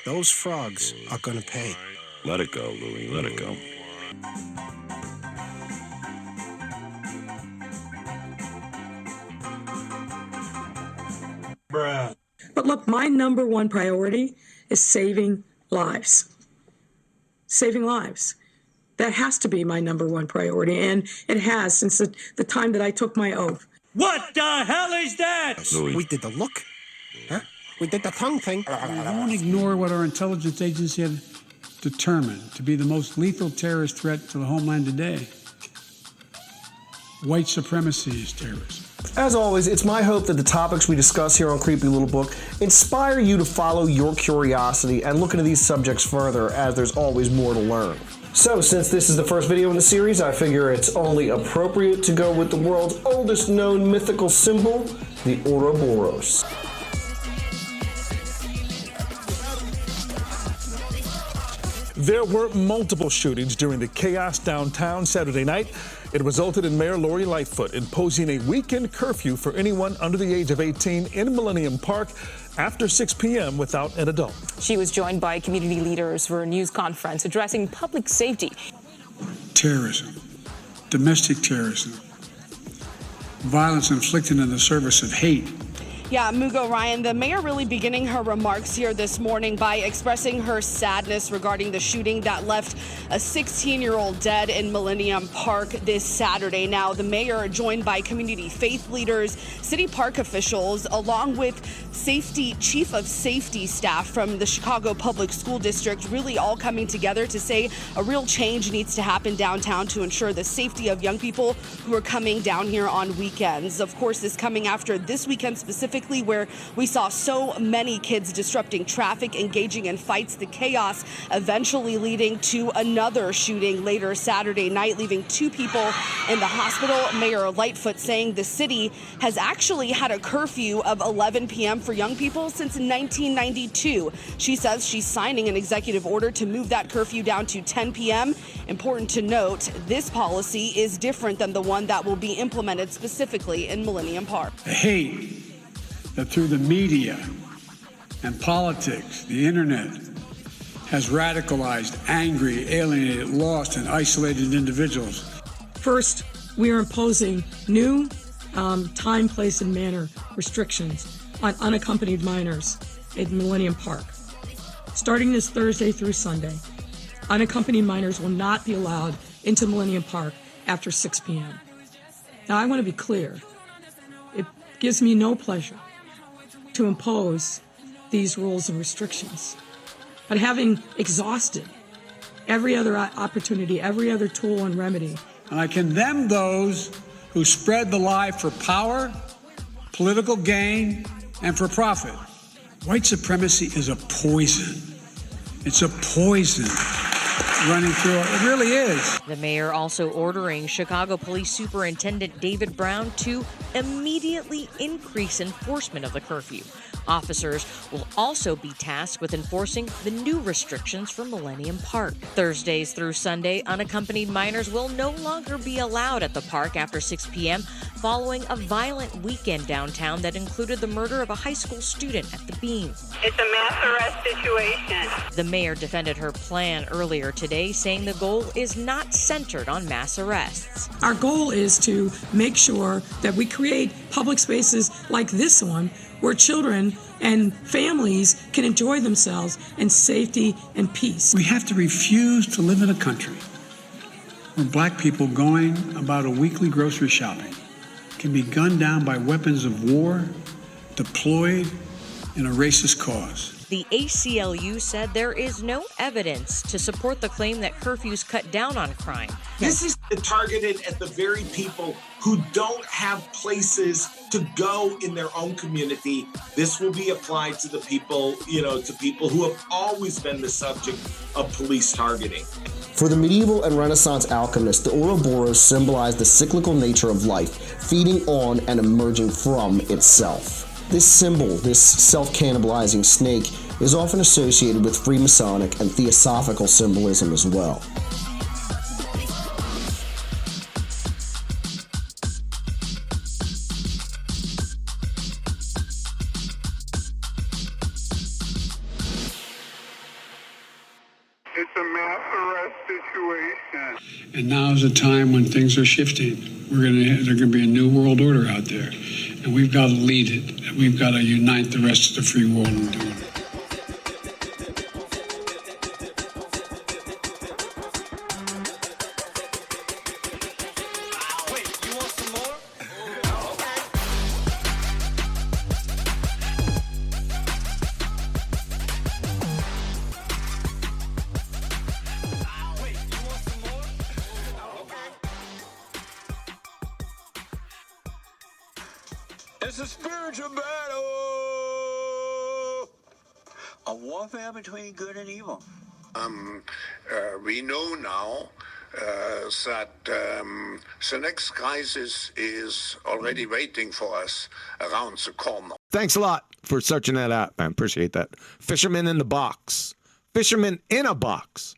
Those frogs are gonna pay. Let it go, Louie, let it go. Bruh. But look, my number one priority is saving lives. Saving lives. That has to be my number one priority, and it has since the time that I took my oath. What the hell is that? Louie. We did the look, huh? We did the tongue thing. We won't ignore what our intelligence agency have determined to be the most lethal terrorist threat to the homeland today. White supremacy is terrorism. As always, it's my hope that the topics we discuss here on Creepy Little Book inspire you to follow your curiosity and look into these subjects further, as there's always more to learn. So, since this is the first video in the series, I figure it's only appropriate to go with the world's oldest known mythical symbol, the Ouroboros. There were multiple shootings during the chaos downtown Saturday night. It resulted in Mayor Lori Lightfoot imposing a weekend curfew for anyone under the age of 18 in Millennium Park after 6 p.m. without an adult. She was joined by community leaders for a news conference addressing public safety. Terrorism, domestic terrorism, violence inflicted in the service of hate. Yeah, Mugo Ryan, the mayor really beginning her remarks here this morning by expressing her sadness regarding the shooting that left a 16-year-old dead in Millennium Park this Saturday. Now, the mayor, joined by community faith leaders, city park officials, along with chief of safety staff from the Chicago Public School District, really all coming together to say a real change needs to happen downtown to ensure the safety of young people who are coming down here on weekends. Of course, this coming after this weekend specifically, where we saw so many kids disrupting traffic, engaging in fights, the chaos eventually leading to another shooting later Saturday night, leaving 2 people in the hospital. Mayor Lightfoot saying the city has actually had a curfew of 11 p.m. for young people since 1992. She says she's signing an executive order to move that curfew down to 10 p.m. Important to note, this policy is different than the one that will be implemented specifically in Millennium Park. The hate that through the media and politics, the internet, has radicalized, angry, alienated, lost, and isolated individuals. First, we are imposing new time, place, and manner restrictions on unaccompanied minors in Millennium Park. Starting this Thursday through Sunday, unaccompanied minors will not be allowed into Millennium Park after 6 p.m. Now, I want to be clear. It gives me no pleasure to impose these rules and restrictions. But having exhausted every other opportunity, every other tool and remedy. And I condemn those who spread the lie for power, political gain, and for profit. White supremacy is a poison. It's a poison running through it. It really is. The mayor also ordering Chicago Police Superintendent David Brown to immediately increase enforcement of the curfew. Officers will also be tasked with enforcing the new restrictions for Millennium Park. Thursdays through Sunday, unaccompanied minors will no longer be allowed at the park after 6 p.m. following a violent weekend downtown that included the murder of a high school student at the Bean. It's a mass arrest situation. The mayor defended her plan earlier today, saying the goal is not centered on mass arrests. Our goal is to make sure that we create public spaces like this one where children and families can enjoy themselves in safety and peace. We have to refuse to live in a country where black people going about a weekly grocery shopping can be gunned down by weapons of war deployed in a racist cause. The ACLU said there is no evidence to support the claim that curfews cut down on crime. This is targeted at the very people who don't have places to go in their own community. This will be applied to the people, to people who have always been the subject of police targeting. For the medieval and Renaissance alchemists, the Ouroboros symbolized the cyclical nature of life, feeding on and emerging from itself. This symbol, this self-cannibalizing snake, is often associated with Freemasonic and Theosophical symbolism as well. It's a mass arrest situation. And now is a time when things are shifting. There's going to be a new world order out there. And we've got to lead it. And we've got to unite the rest of the free world in doing it. It's a spiritual battle, a warfare between good and evil. We know now that the next crisis is already waiting for us around the corner. Thanks a lot for searching that out, man. Appreciate that. Fisherman in the box. Fisherman in a box.